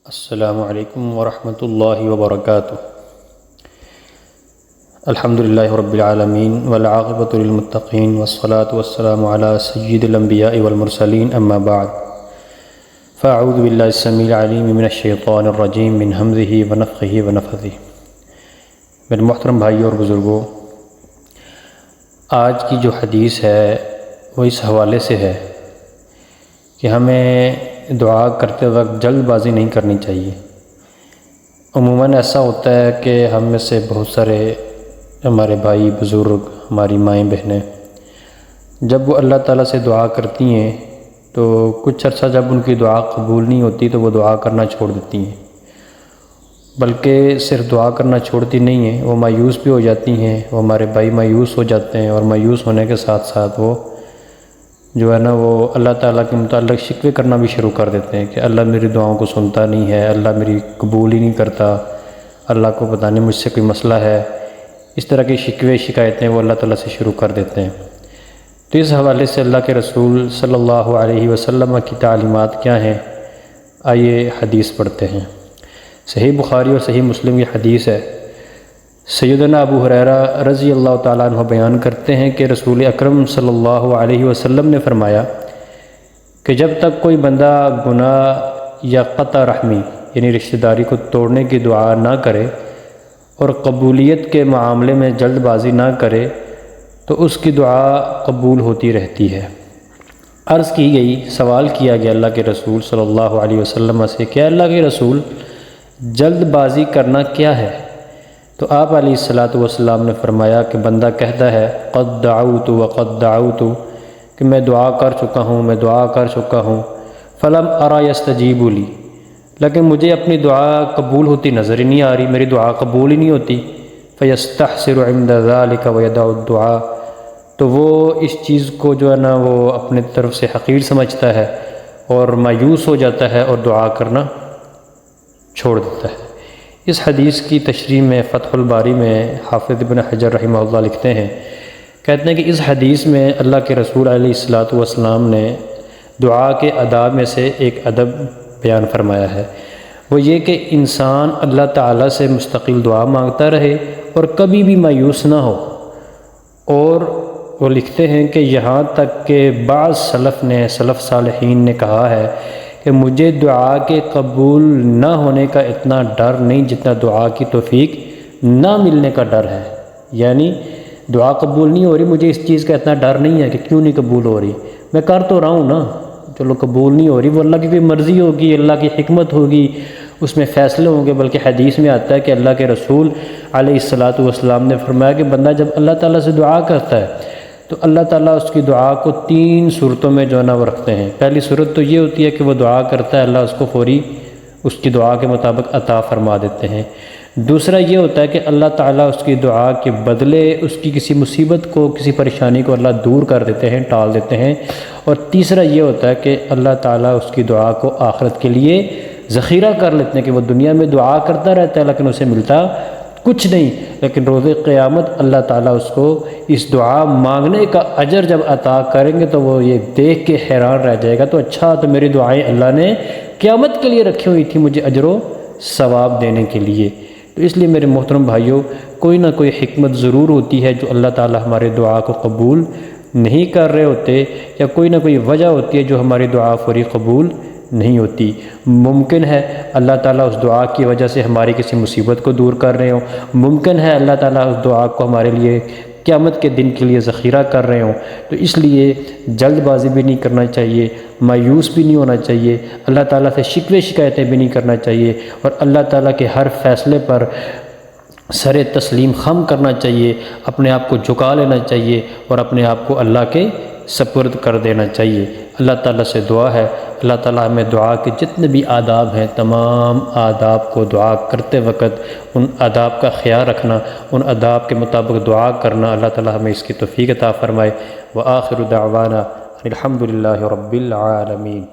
السلام علیکم ورحمۃ اللہ وبرکاتہ۔ الحمدللہ رب العالمین والعاقبۃ للمتقین والصلاة والسلام علی سید الانبیاء والمرسلین اما بعد فاعوذ باللہ السمیع العلیم من الشیطان الرجیم من ہمزہ ونفخہ ونفثہ۔ میرے محترم بھائی اور بزرگوں، آج کی جو حدیث ہے وہ اس حوالے سے ہے کہ ہمیں دعا کرتے وقت جلد بازی نہیں کرنی چاہیے۔ عموماً ایسا ہوتا ہے کہ ہم میں سے بہت سارے ہمارے بھائی بزرگ، ہماری مائیں بہنیں، جب وہ اللہ تعالیٰ سے دعا کرتی ہیں تو کچھ عرصہ جب ان کی دعا قبول نہیں ہوتی تو وہ دعا کرنا چھوڑ دیتی ہیں، بلکہ صرف دعا کرنا چھوڑتی نہیں ہیں، وہ مایوس بھی ہو جاتی ہیں۔ وہ ہمارے بھائی مایوس ہو جاتے ہیں، اور مایوس ہونے کے ساتھ ساتھ وہ جو ہے نا وہ اللہ تعالیٰ کے متعلق شکوے کرنا بھی شروع کر دیتے ہیں کہ اللہ میری دعاؤں کو سنتا نہیں ہے، اللہ میری قبول ہی نہیں کرتا، اللہ کو پتہ نہیں مجھ سے کوئی مسئلہ ہے۔ اس طرح کی شکوے شکایتیں وہ اللہ تعالیٰ سے شروع کر دیتے ہیں۔ تو اس حوالے سے اللہ کے رسول صلی اللہ علیہ وسلم کی تعلیمات کیا ہیں، آئیے حدیث پڑھتے ہیں۔ صحیح بخاری اور صحیح مسلم یہ حدیث ہے۔ سیدنا ابو ہریرہ رضی اللہ تعالیٰ عنہ بیان کرتے ہیں کہ رسول اکرم صلی اللہ علیہ وسلم نے فرمایا کہ جب تک کوئی بندہ گناہ یا قطع رحمی یعنی رشتہ داری کو توڑنے کی دعا نہ کرے اور قبولیت کے معاملے میں جلد بازی نہ کرے تو اس کی دعا قبول ہوتی رہتی ہے۔ عرض کی گئی، سوال کیا گیا اللہ کے رسول صلی اللہ علیہ وسلم سے کہ اللہ کے رسول جلد بازی کرنا کیا ہے؟ تو آپ علیہ الصلاۃ والسلام نے فرمایا کہ بندہ کہتا ہے قد دعوت وقد دعوت، کہ میں دعا کر چکا ہوں، میں دعا کر چکا ہوں، فلم ارا یستجیب لی، لیکن مجھے اپنی دعا قبول ہوتی نظر ہی نہیں آ رہی، میری دعا قبول ہی نہیں ہوتی۔ فیستحسر عند ذلک ویدع الدعاء، تو وہ اس چیز کو جو ہے نا وہ اپنے طرف سے حقیر سمجھتا ہے اور مایوس ہو جاتا ہے اور دعا کرنا چھوڑ دیتا ہے۔ اس حدیث کی تشریح میں فتح الباری میں حافظ ابن حجر رحمہ اللہ لکھتے ہیں، کہتے ہیں کہ اس حدیث میں اللہ کے رسول علیہ الصلاۃ والسلام نے دعا کے آداب میں سے ایک ادب بیان فرمایا ہے، وہ یہ کہ انسان اللہ تعالیٰ سے مستقل دعا مانگتا رہے اور کبھی بھی مایوس نہ ہو۔ اور وہ لکھتے ہیں کہ یہاں تک کہ بعض سلف صالحین نے کہا ہے کہ مجھے دعا کے قبول نہ ہونے کا اتنا ڈر نہیں جتنا دعا کی توفیق نہ ملنے کا ڈر ہے۔ یعنی دعا قبول نہیں ہو رہی، مجھے اس چیز کا اتنا ڈر نہیں ہے کہ کیوں نہیں قبول ہو رہی، میں کر تو رہا ہوں نا، چلو قبول نہیں ہو رہی، وہ اللہ کی کوئی مرضی ہوگی، اللہ کی حکمت ہوگی، اس میں فیصلے ہوں گے۔ بلکہ حدیث میں آتا ہے کہ اللہ کے رسول علیہ الصلاۃ والسلام نے فرمایا کہ بندہ جب اللہ تعالیٰ سے دعا کرتا ہے تو اللہ تعالیٰ اس کی دعا کو 3 صورتوں میں جو ہے نا وہ رکھتے ہیں۔ پہلی صورت تو یہ ہوتی ہے کہ وہ دعا کرتا ہے، اللہ اس کو فوری اس کی دعا کے مطابق عطا فرما دیتے ہیں۔ دوسرا یہ ہوتا ہے کہ اللہ تعالیٰ اس کی دعا کے بدلے اس کی کسی مصیبت کو، کسی پریشانی کو اللہ دور کر دیتے ہیں، ٹال دیتے ہیں۔ اور تیسرا یہ ہوتا ہے کہ اللہ تعالیٰ اس کی دعا کو آخرت کے لیے ذخیرہ کر لیتے ہیں کہ وہ دنیا میں دعا کرتا رہتا ہے لیکن اسے ملتا کچھ نہیں، لیکن روز قیامت اللہ تعالیٰ اس کو اس دعا مانگنے کا اجر جب عطا کریں گے تو وہ یہ دیکھ کے حیران رہ جائے گا، تو اچھا تو میری دعائیں اللہ نے قیامت کے لیے رکھی ہوئی تھی مجھے اجر و ثواب دینے کے لیے۔ تو اس لیے میرے محترم بھائیوں، کوئی نہ کوئی حکمت ضرور ہوتی ہے جو اللہ تعالیٰ ہمارے دعا کو قبول نہیں کر رہے ہوتے، یا کوئی نہ کوئی وجہ ہوتی ہے جو ہماری دعا فوری قبول نہیں ہوتی۔ ممکن ہے اللہ تعالیٰ اس دعا کی وجہ سے ہماری کسی مصیبت کو دور کر رہے ہوں، ممکن ہے اللہ تعالیٰ اس دعا کو ہمارے لیے قیامت کے دن کے لیے ذخیرہ کر رہے ہوں۔ تو اس لیے جلد بازی بھی نہیں کرنا چاہیے، مایوس بھی نہیں ہونا چاہیے، اللہ تعالیٰ سے شکوے شکایتیں بھی نہیں کرنا چاہیے، اور اللہ تعالیٰ کے ہر فیصلے پر سر تسلیم خم کرنا چاہیے، اپنے آپ کو جھکا لینا چاہیے اور اپنے آپ کو اللہ کے سپرد کر دینا چاہیے۔ اللہ تعالیٰ سے دعا ہے اللہ تعالیٰ ہمیں دعا کے جتنے بھی آداب ہیں تمام آداب کو دعا کرتے وقت ان آداب کا خیال رکھنا، ان آداب کے مطابق دعا کرنا، اللہ تعالیٰ ہمیں اس کی توفیق عطا فرمائے۔ وآخر دعوانا الحمدللہ رب العالمین۔